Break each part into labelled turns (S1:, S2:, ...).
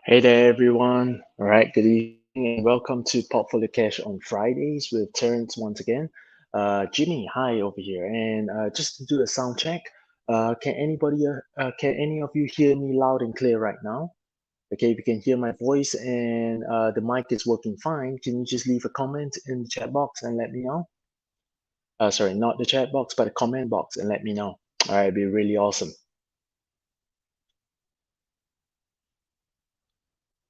S1: Hey there, everyone. All right, good evening and welcome to Portfolio Cash on Fridays with Terence once again. Jimmy, hi over here. And just to do a sound check, can any of you hear me loud and clear right now? Okay, if you can hear my voice and the mic is working fine, can you just leave a comment in the chat box and let me know? Sorry, not the chat box, but the comment box and let me know. All right, it'd be really awesome.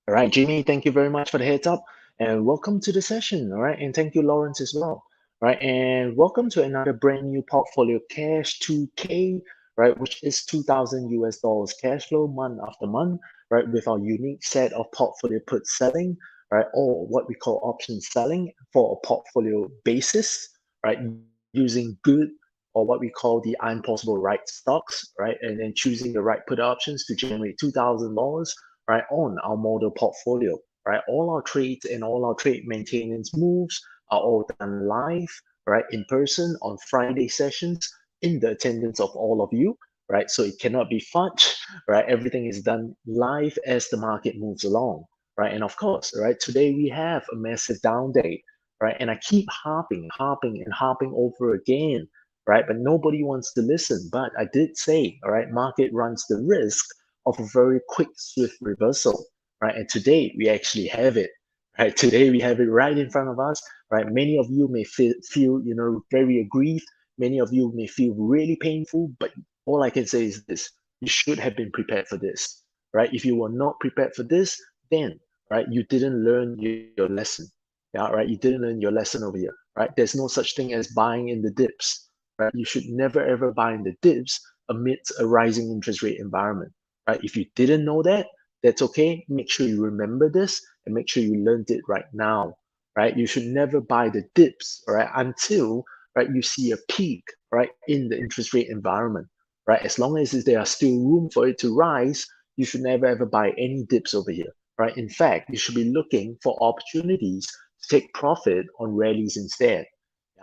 S1: All right, Jimmy, thank you very much for the heads up and welcome to the session. All right, and thank you, Lawrence, as well. All right, and welcome to another brand new portfolio cash 2K, right, which is 2000 US dollars cash flow month after month, right, with our unique set of portfolio put selling, right, or what we call option selling for a portfolio basis, right, using good or what we call the impossible right stocks, right, and then choosing the right put options to generate $2,000 right, on our model portfolio, right? All our trades and all our trade maintenance moves are all done live, right, in person on Friday sessions in the attendance of all of you, right? So it cannot be fudged, right? Everything is done live as the market moves along, right? And of course, right, today we have a massive down day, right? And I keep harping and harping over again, right? But nobody wants to listen. But I did say, all right, market runs the risk of a very quick, swift reversal, right? And today we actually have it, right? Today we have it right in front of us, right? Many of you may feel, very aggrieved. Many of you may feel really painful, but all I can say is this: you should have been prepared for this, right? If you were not prepared for this, then, right, you didn't learn your lesson, yeah, right? You didn't learn your lesson over here, right? There's no such thing as buying in the dips, right? You should never ever buy in the dips amidst a rising interest rate environment, right? If you didn't know that, that's okay. Make sure you remember this and make sure you learned it right now, right? You should never buy the dips, right, until right you see a peak, right, in the interest rate environment, right? As long as there are still room for it to rise, you should never ever buy any dips over here, right? In fact, you should be looking for opportunities to take profit on rallies instead.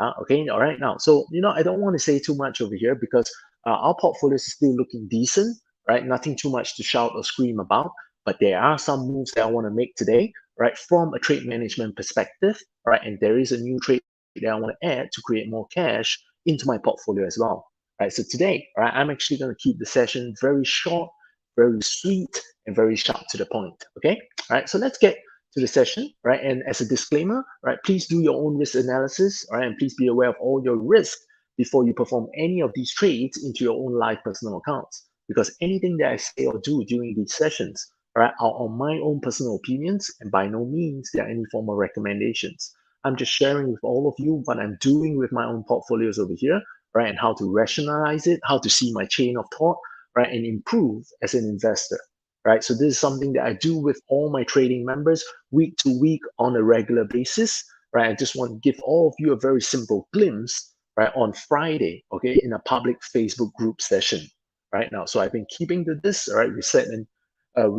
S1: Yeah, okay, all right. Now, so I don't want to say too much over here because our portfolio is still looking decent, right? Nothing too much to shout or scream about, but there are some moves that I want to make today, right, from a trade management perspective, right? And there is a new trade that I want to add to create more cash into my portfolio as well, right? So today, right, I'm actually going to keep the session very short, very sweet, and very sharp to the point. Okay, all right. So let's get to the session, right? And as a disclaimer, right, please do your own risk analysis, right? And please be aware of all your risk before you perform any of these trades into your own live personal accounts. Because anything that I say or do during these sessions, right, are on my own personal opinions, and by no means they are any form of recommendations. I'm just sharing with all of you what I'm doing with my own portfolios over here, right, and how to rationalize it, how to see my chain of thought, right, and improve as an investor, right? So this is something that I do with all my trading members week to week on a regular basis, right? I just want to give all of you a very simple glimpse, right, on Friday, okay, in a public Facebook group session, right now. So I've been keeping to this, right? We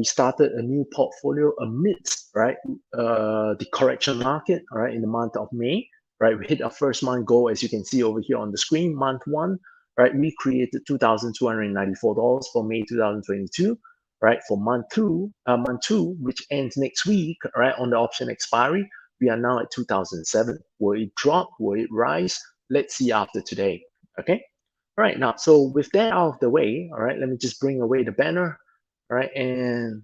S1: started a new portfolio amidst, right, the correction market, all right, in the month of May, right? We hit our first month goal, as you can see over here on the screen, month one, right? We created $2,294 for May 2022, right? For month two, which ends next week, right? On the option expiry, we are now at 2007. Will it drop? Will it rise? Let's see after today. Okay. All right. Now, so with that out of the way, all right, let me just bring away the banner. All right. And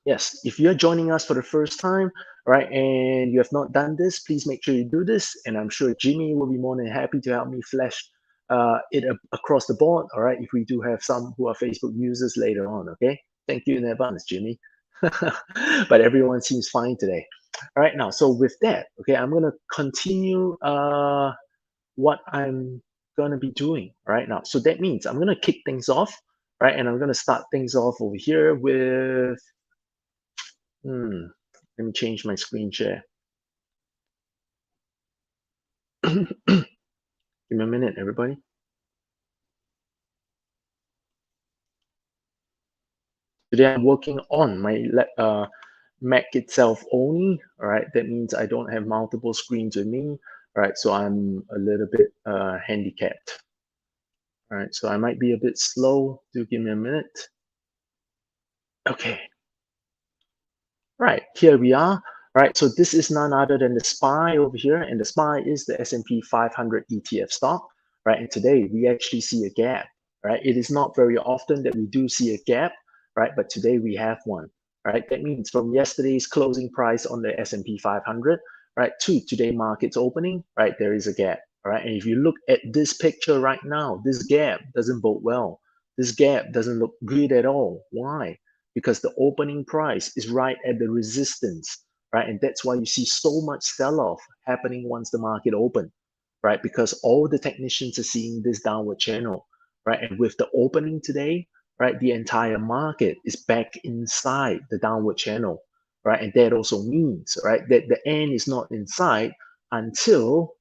S1: yes, if you're joining us for the first time, right, and you have not done this, please make sure you do this. And I'm sure Jimmy will be more than happy to help me flash across the board. All right, if we do have some who are Facebook users later on. Okay, thank you in advance, Jimmy. But everyone seems fine today. All right, now, so with that, okay, I'm going to continue what I'm going to be doing right now. So that means I'm going to kick things off, right, and I'm going to start things off over here with let me change my screen share. Give me a minute, everybody. Today I'm working on my Mac itself only. All right, that means I don't have multiple screens with me. All right, so I'm a little bit handicapped. All right, so I might be a bit slow. Do give me a minute. Okay. Right, here we are. Right, so this is none other than the SPY over here, and the SPY is the S&P 500 ETF stock. Right, and today we actually see a gap. Right, it is not very often that we do see a gap. Right, but today we have one. Right, that means from yesterday's closing price on the S&P 500, right, to today market's opening, right, there is a gap. All right, and if you look at this picture right now, this gap doesn't bode well. This gap doesn't look good at all. Why? Because the opening price is right at the resistance, right? And that's why you see so much sell-off happening once the market open, right? Because all the technicians are seeing this downward channel, right? And with the opening today, right, the entire market is back inside the downward channel, right? And that also means, right, that the end is not in sight until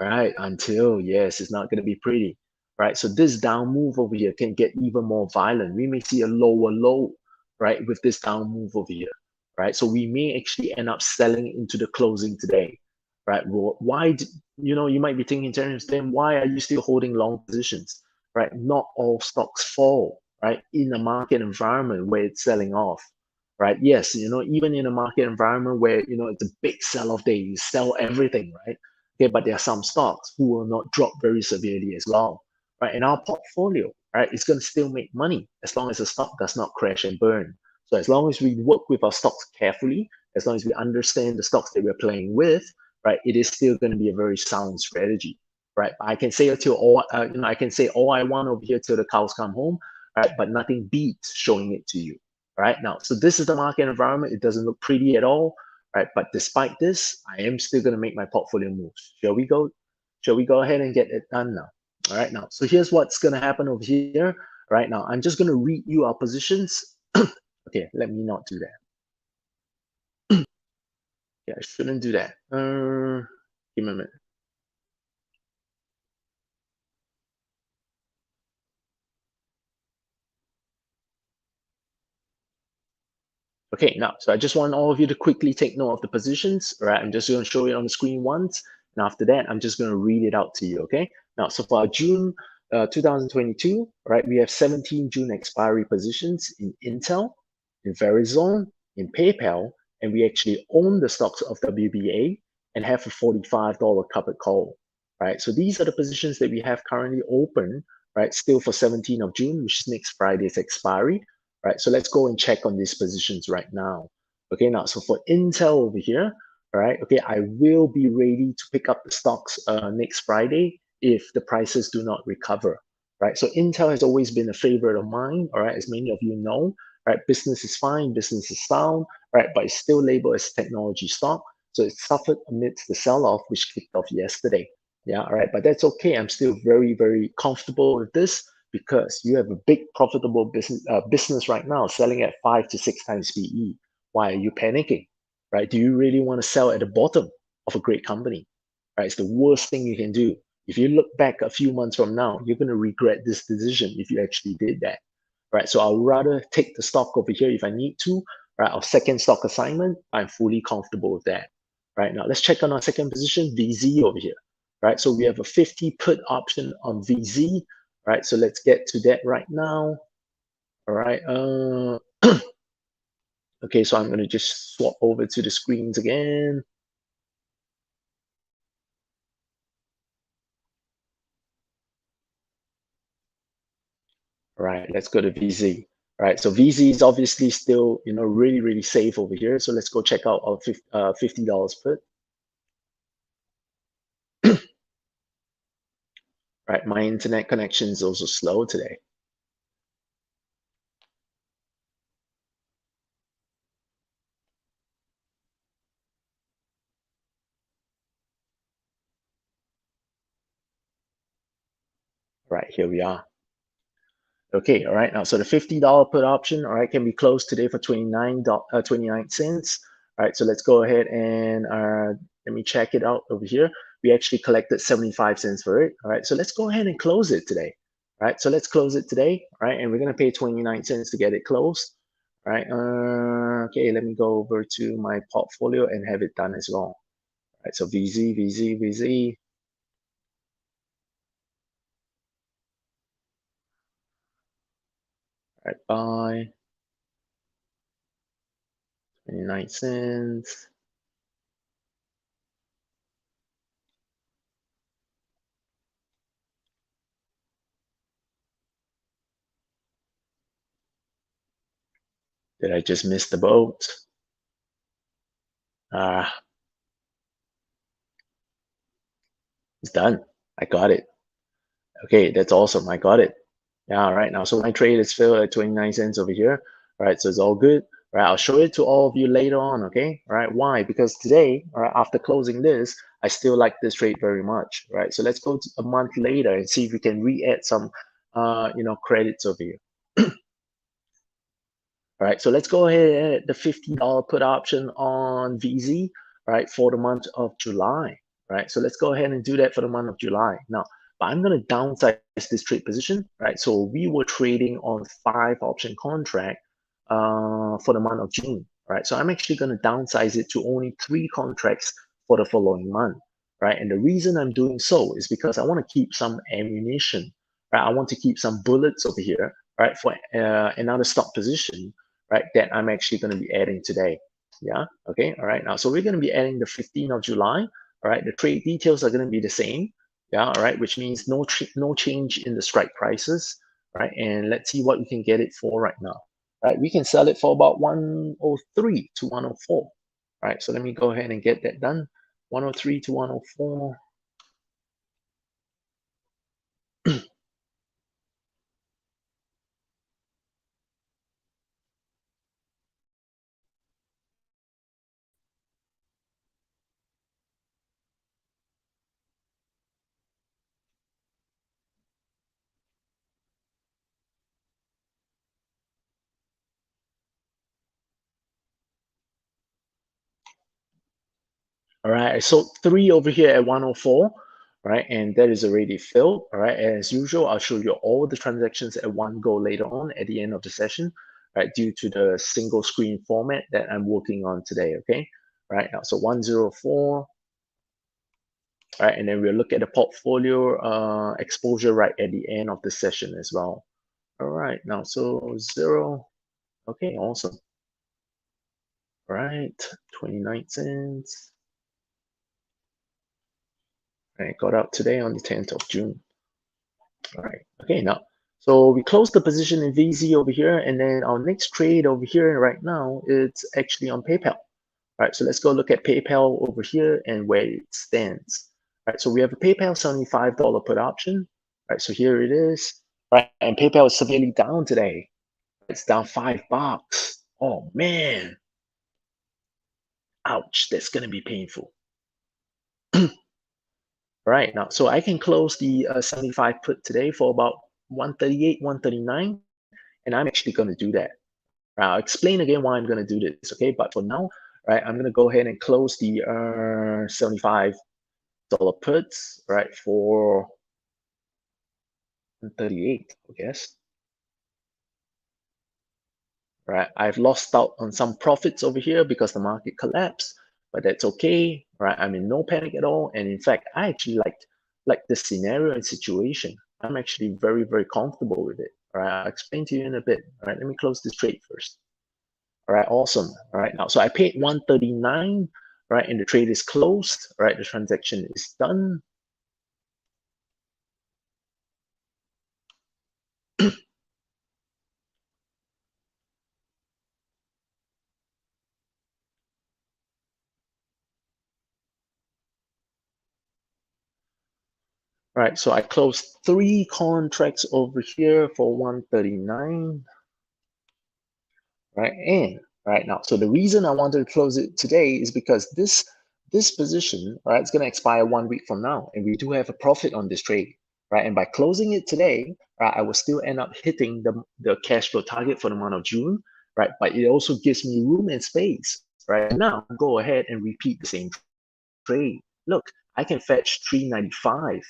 S1: right, until, yes, it's not going to be pretty, right? So this down move over here can get even more violent. We may see a lower low, right, with this down move over here, right? So we may actually end up selling into the closing today, right? Well, why, you might be thinking, Terence, then why are you still holding long positions, right? Not all stocks fall, right? In a market environment where it's selling off, right? Yes, even in a market environment where, it's a big sell-off day, you sell everything, right? Okay, but there are some stocks who will not drop very severely as well, right? In our portfolio, right, it's going to still make money as long as the stock does not crash and burn. So as long as we work with our stocks carefully, as long as we understand the stocks that we're playing with, right, it is still going to be a very sound strategy, right? I can say until all, I can say all I want over here till the cows come home, right? But nothing beats showing it to you, right? Now, so this is the market environment. It doesn't look pretty at all, right? But despite this, I am still going to make my portfolio moves. Shall we go? Shall we go ahead and get it done now? All right, now. So here's what's going to happen over here. Right now, I'm just going to read you our positions. Okay, let me not do that. Yeah, I shouldn't do that. Give me a minute. Okay, now, so I just want all of you to quickly take note of the positions. All right, I'm just going to show it on the screen once. And after that, I'm just going to read it out to you. Okay, now, so for June 2022, right, we have 17 June expiry positions in Intel, in Verizon, in PayPal, and we actually own the stocks of WBA and have a $45 covered call. Right, so these are the positions that we have currently open, right, still for 17th of June, which is next Friday's expiry, right? So let's go and check on these positions right now. Okay, now, so for Intel over here, all right, okay, I will be ready to pick up the stocks next Friday if the prices do not recover, right? So Intel has always been a favorite of mine, all right, as many of you know, right? Business is fine, business is sound, right? But it's still labeled as technology stock. So it suffered amidst the sell-off, which kicked off yesterday. Yeah, all right, but that's okay. I'm still very, very comfortable with this because you have a big profitable business right now selling at 5 to 6 times PE. Why are you panicking? Right? Do you really want to sell at the bottom of a great company? Right? It's the worst thing you can do. If you look back a few months from now, you're going to regret this decision if you actually did that. Right? So I'll rather take the stock over here if I need to. Right? Our second stock assignment, I'm fully comfortable with that. Right? Now let's check on our second position, VZ over here. Right? So we have a 50 put option on VZ. Right, so let's get to that right now. All right. Okay, so I'm going to just swap over to the screens again. All right, let's go to VZ. All right, so VZ is obviously still, really, really safe over here. So let's go check out our $50 put. Right, my internet connection is also slow today. Right, here we are. Okay, all right, now, so the $50 put option, all right, can be closed today for 29 cents. All right, so let's go ahead and let me check it out over here. We actually collected 75 cents for it. All right, so let's go ahead and close it today. All right, so let's close it today. All right, and we're gonna pay 29 cents to get it closed. All right, okay, let me go over to my portfolio and have it done as well. All right, so VZ, VZ, VZ. All right, buy 29 cents. Did I just miss the boat? Ah, it's done. I got it. Okay, that's awesome. I got it. Yeah, all right now. So my trade is filled at 29 cents over here. All right, so it's all good. All right, I'll show it to all of you later on, okay? All right, why? Because today, all right, after closing this, I still like this trade very much, right? So let's go to a month later and see if we can re-add some, credits over here. All right, so let's go ahead and add the $50 put option on VZ, right, for the month of July, right? So let's go ahead and do that for the month of July. Now, but I'm going to downsize this trade position, right? So we were trading on 5 option contract for the month of June, right? So I'm actually going to downsize it to only 3 contracts for the following month, right? And the reason I'm doing so is because I want to keep some ammunition, right? I want to keep some bullets over here, right, for another stock position, right, that I'm actually going to be adding today. Yeah, okay, all right. Now, so we're going to be adding the 15th of July. All right, the trade details are going to be the same. Yeah, all right, which means no change in the strike prices. Right, and let's see what we can get it for right now. Right, we can sell it for about 103 to 104. Right, so let me go ahead and get that done. 103 to 104. All right, I sold 3 over here at 104, right? And that is already filled. All right, as usual, I'll show you all the transactions at one go later on at the end of the session, right? Due to the single screen format that I'm working on today, okay? Right now, so 104, all right, and then we'll look at the portfolio exposure right at the end of the session as well. All right, now, so 0, okay, awesome. All right, 29 cents. Right, got out today on the 10th of June. All right. Okay, now, so we closed the position in VZ over here, and then our next trade over here right now, it's actually on PayPal. All right, so let's go look at PayPal over here and where it stands. All right, so we have a PayPal $75 put option. All right, so here it is. All right, and PayPal is severely down today. It's down $5. Oh man, ouch, that's gonna be painful. Right now, so I can close the 75 put today for about 138, 139, and I'm actually going to do that. I'll explain again why I'm going to do this, okay? But for now, right, I'm going to go ahead and close the $75 puts, right, for 138, I guess. Right, I've lost out on some profits over here because the market collapsed, but that's okay. Right, I'm in no panic at all, and in fact, I actually like this scenario and situation. I'm actually very, very comfortable with it. All right, I'll explain to you in a bit. All right, let me close this trade first. All right, awesome. All right, now, so I paid 139, right, and the trade is closed. All right, the transaction is done. Right, so I closed 3 contracts over here for 139. Right, and right now, so the reason I wanted to close it today is because this position, right, it's going to expire 1 week from now, and we do have a profit on this trade, right? And by closing it today, right, I will still end up hitting the cash flow target for the month of June, right? But it also gives me room and space, right? Now go ahead and repeat the same trade. Look, I can fetch 395,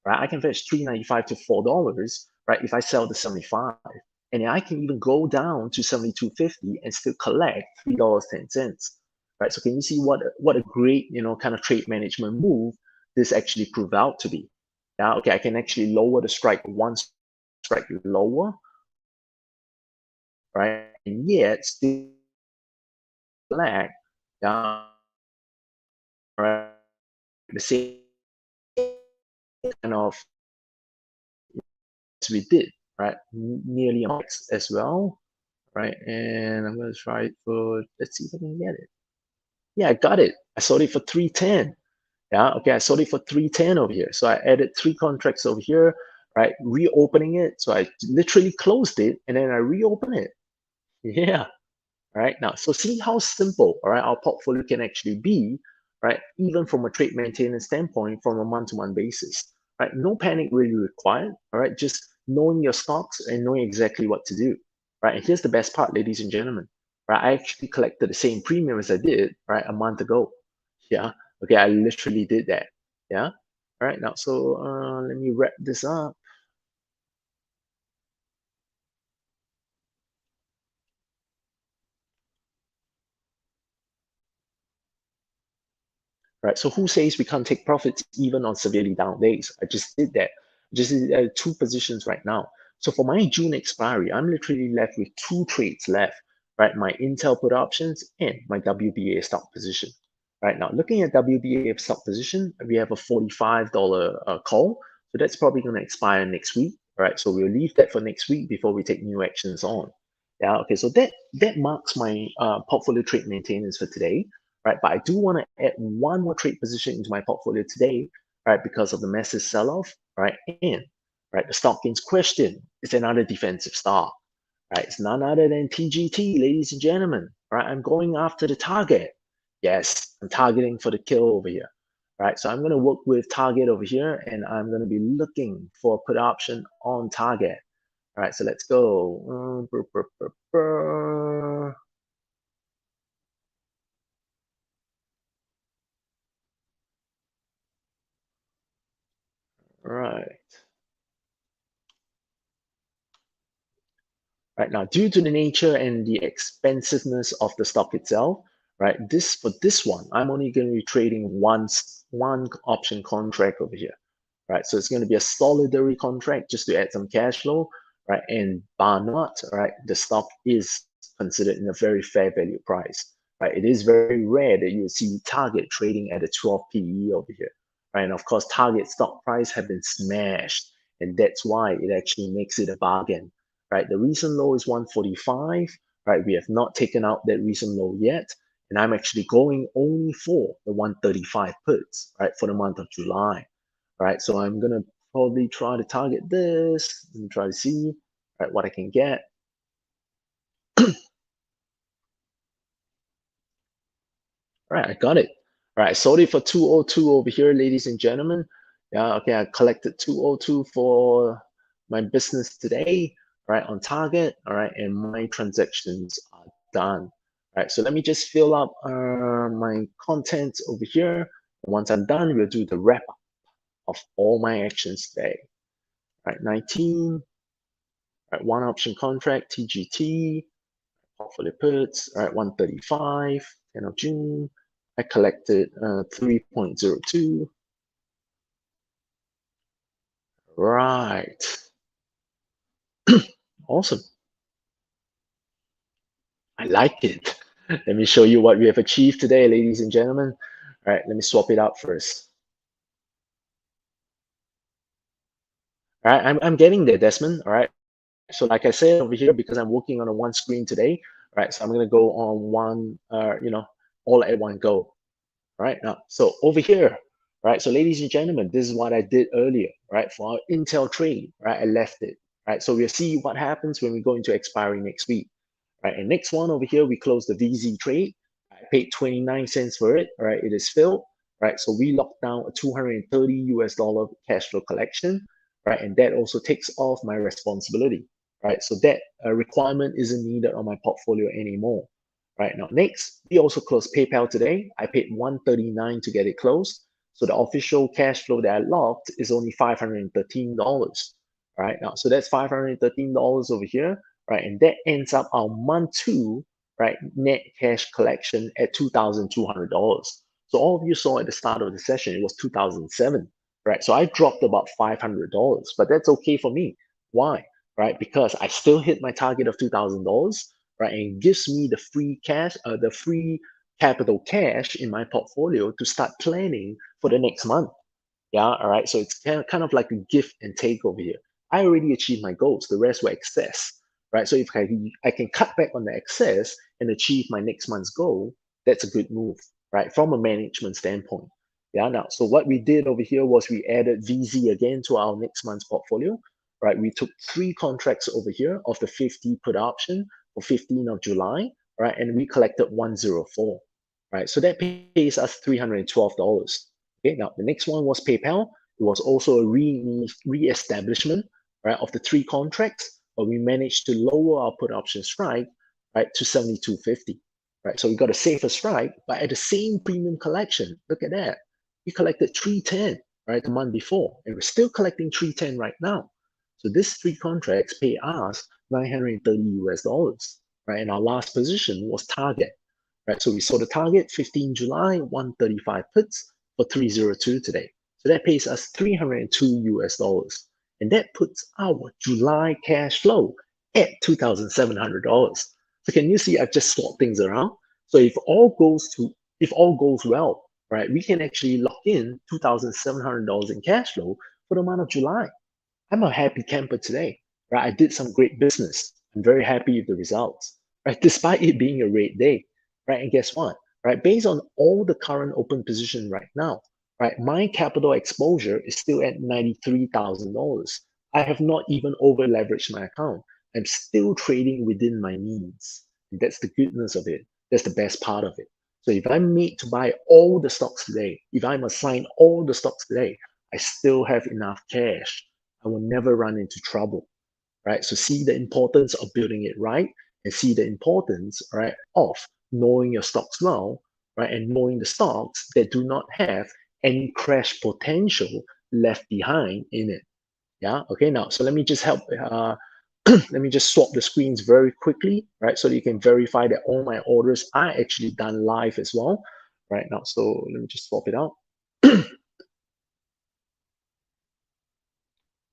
S1: right? I can fetch 395 to $4, right? If I sell the 75. And I can even go down to 72.50 and still collect $3.10. Right. So can you see what a great, kind of trade management move this actually proved out to be? Yeah, okay, I can actually lower the strike one strike lower, right? And yet still flag, yeah, right, the same kind of we did, right, nearly a max as well, right, and I'm going to try it for, let's see if I can get it. Yeah, I got it. I sold it for 310. Yeah, okay, I sold it for 310 over here. So I added 3 contracts over here, right, reopening it. So I literally closed it and then I reopen it. Yeah. Right now, so see how simple, all right, our portfolio can actually be, right, even from a trade maintenance standpoint, from a month-to-month basis, right? No panic really required, all right? Just knowing your stocks and knowing exactly what to do, right? And here's the best part, ladies and gentlemen, right? I actually collected the same premium as I did, right, a month ago. Yeah, okay, I literally did that. Yeah, all right, now, so let me wrap this up. Right? So who says we can't take profits even on severely down days? I just did that. Just did, 2 positions right now. So for my June expiry, I'm literally left with 2 trades left, right? My Intel put options and my WBA stock position. Right now, looking at WBA stock position, we have a $45 call. So that's probably going to expire next week. Right? So we'll leave that for next week before we take new actions on. Yeah, okay, so that marks my portfolio trade maintenance for today, right? But I do want to add one more trade position into my portfolio today, right? Because of the massive sell-off, right? And right, the stock in question is another defensive stock, right? It's none other than TGT, ladies and gentlemen, right? I'm going after the target. Yes, I'm targeting for the kill over here, right? So I'm going to work with target over here, and I'm going to be looking for a put option on target. All right, so let's go. Right. Right now, due to the nature and the expensiveness of the stock itself, right? For this one, I'm only going to be trading one option contract over here, right? So it's going to be a solidary contract just to add some cash flow, right? And bar not, right? The stock is considered in a very fair value price, right? It is very rare that you see Target trading at a 12 PE over here, right? And of course, Target stock price have been smashed, and that's why it actually makes it a bargain, right? The recent low is 145, right? We have not taken out that recent low yet. And I'm actually going only for the 135 puts, right, for the month of July, right? So I'm going to probably try to target this and try to see, right, what I can get. All right, I got it. All right, I sold it for 202 over here, ladies and gentlemen. Yeah, okay, I collected 202 for my business today, right, on target. All right, and my transactions are done. All right, so let me just fill up my content over here. Once I'm done, we'll do the wrap up of all my actions today. All right, 19, all right, one option contract, TGT, portfolio puts, all right, 135, 10 of June. I collected 3.02. Right. Awesome. I like it. Let me show you what we have achieved today, ladies and gentlemen. All right, let me swap it out first. All right, I'm getting there, Desmond. All right. So like I said over here, because I'm working on a one screen today, right? So I'm gonna go on one, all at one go. Right now, so over here, right? So ladies and gentlemen, this is what I did earlier, right? For our Intel trade, right? I left it, right? So we'll see what happens when we go into expiry next week, right? And next one over here, we close the VZ trade. I paid 29 cents for it, right? It is filled, right? So we locked down a 230 US dollar cash flow collection, right? And that also takes off my responsibility, right? So that requirement isn't needed on my portfolio anymore. Right now, next, we also closed PayPal today. I paid 139 to get it closed. So the official cash flow that I locked is only $513. Right now, so that's $513 over here, right? And that ends up our month two, right, net cash collection at $2,200. So all of you saw at the start of the session, it was 2007, right? So I dropped about $500, but that's okay for me. Why? Right? Because I still hit my target of $2,000, right? And it gives me the free cash, the free capital cash in my portfolio to start planning for the next month. Yeah, all right. So it's kind of like a give and take over here. I already achieved my goals. The rest were excess, right? So if I can cut back on the excess and achieve my next month's goal, that's a good move, right? From a management standpoint. Yeah. Now, so what we did over here was we added VZ again to our next month's portfolio, right? We took three contracts over here of the 50 put option for 15th of July, right? And we collected 104, right? So that pays us $312. Okay, now the next one was PayPal. It was also a re-establishment, right, of the three contracts, but we managed to lower our put option strike, right, to 72.50, right? So we got a safer strike, but at the same premium collection. Look at that. We collected 310, right, the month before, and we're still collecting 310 right now. So these three contracts pay us 930 US dollars, right? And our last position was Target, right? So we saw the Target 15 July, 135 puts for 302 today. So that pays us 302 US dollars. And that puts our July cash flow at $2,700. So can you see I've just swapped things around? So if all goes well, right, we can actually lock in $2,700 in cash flow for the month of July. I'm a happy camper today, right? I did some great business. I'm very happy with the results, right? Despite it being a red day, right? And guess what, right? Based on all the current open position right now, right? My capital exposure is still at $93,000. I have not even over leveraged my account. I'm still trading within my means. And that's the goodness of it. That's the best part of it. So if I'm made to buy all the stocks today, if I'm assigned all the stocks today, I still have enough cash. I will never run into trouble, right? So see the importance of building it right and see the importance, right, of knowing your stocks well, right, and knowing the stocks that do not have any crash potential left behind in it. Yeah. Okay. Now, so let me just help. Let me just swap the screens very quickly, right, so that you can verify that all my orders are actually done live as well, right now. So let me just swap it out.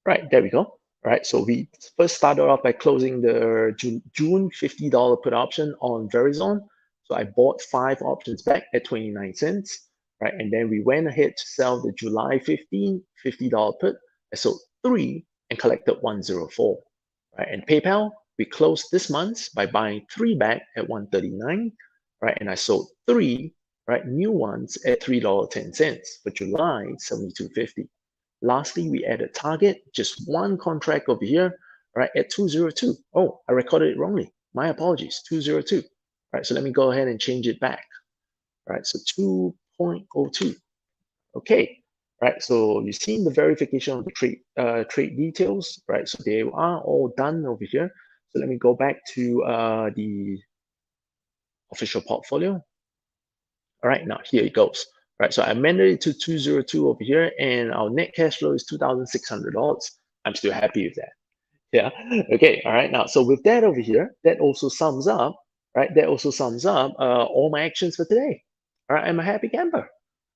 S1: Right, there we go. Right, so we first started off by closing the June $50 put option on Verizon. So I bought 5 options back at 29 cents, right? And then we went ahead to sell the July 15 $50 put. I sold 3 and collected 104, right? And PayPal, we closed this month by buying 3 back at 139, right? And I sold 3, right, new ones at $3.10 for July 72.50. Lastly, we added target, just one contract over here, right, at 202. Oh, I recorded it wrongly. My apologies, 202. Right, so let me go ahead and change it back. Right, so 2.02. Okay, right, so you've seen the verification of the trade details, right? So they are all done over here. So let me go back to the official portfolio. All right, now here it goes. Right, so I amended it to 202 over here, and our net cash flow is $2,600. I'm still happy with that. Yeah. Okay. All right. Now, so with that over here, that also sums up, right? That also sums up all my actions for today. All right. I'm a happy camper.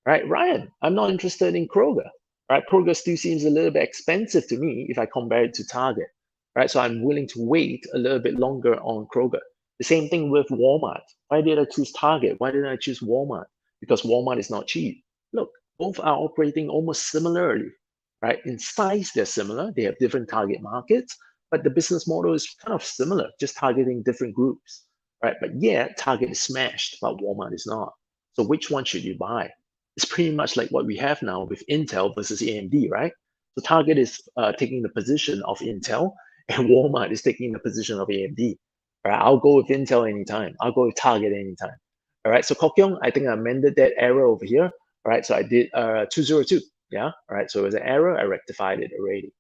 S1: Right. Ryan, I'm not interested in Kroger. Right. Kroger still seems a little bit expensive to me if I compare it to Target. Right. So I'm willing to wait a little bit longer on Kroger. The same thing with Walmart. Why did I choose Target? Why didn't I choose Walmart? Because Walmart is not cheap. Look, both are operating almost similarly, right? In size, they're similar. They have different target markets, but the business model is kind of similar, just targeting different groups, right? But yeah, Target is smashed, but Walmart is not. So which one should you buy? It's pretty much like what we have now with Intel versus AMD, right? So Target is taking the position of Intel, and Walmart is taking the position of AMD. All right, I'll go with Intel anytime. I'll go with Target anytime. All right, so Kokyong, I think I amended that error over here. All right, so I did 202. Yeah, all right, so it was an error. I rectified it already.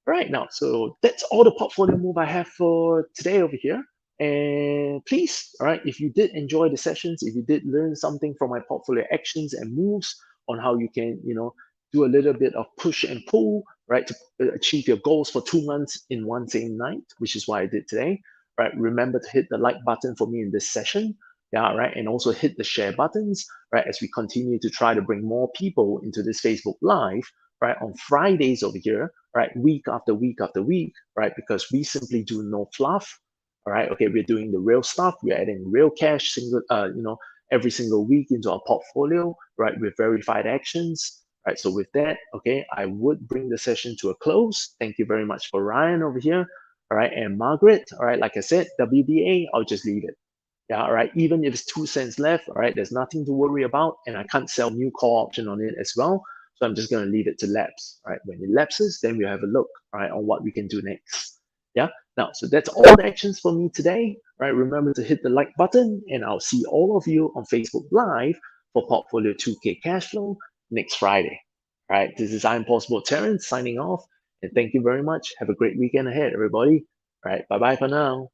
S1: Right now, so that's all the portfolio move I have for today over here. And please, all right, if you did enjoy the sessions, if you did learn something from my portfolio actions and moves on how you can, do a little bit of push and pull, right, to achieve your goals for 2 months in one same night, which is what I did today, right? Remember to hit the like button for me in this session, yeah, right, and also hit the share buttons, right, as we continue to try to bring more people into this Facebook Live, right, on Fridays over here, right, week after week after week, right, because we simply do no fluff, All right, okay, we're doing the real stuff. We're adding real cash every single week into our portfolio, right, with verified actions. Right, so with that, okay, I would bring the session to a close. Thank you very much for Ryan over here. All right, and Margaret, all right, like I said, WBA, I'll just leave it. Yeah, all right. Even if it's 2 cents left, all right, there's nothing to worry about, and I can't sell new call option on it as well. So I'm just going to leave it to lapse. All right, when it lapses, then we'll have a look, all right, on what we can do next. Yeah. Now, so that's all the actions for me today. All right. Remember to hit the like button, and I'll see all of you on Facebook Live for Portfolio 2K Cashflow next Friday. All right. This is I'm Possible Terence signing off, and thank you very much. Have a great weekend ahead, everybody. All right. Bye bye for now.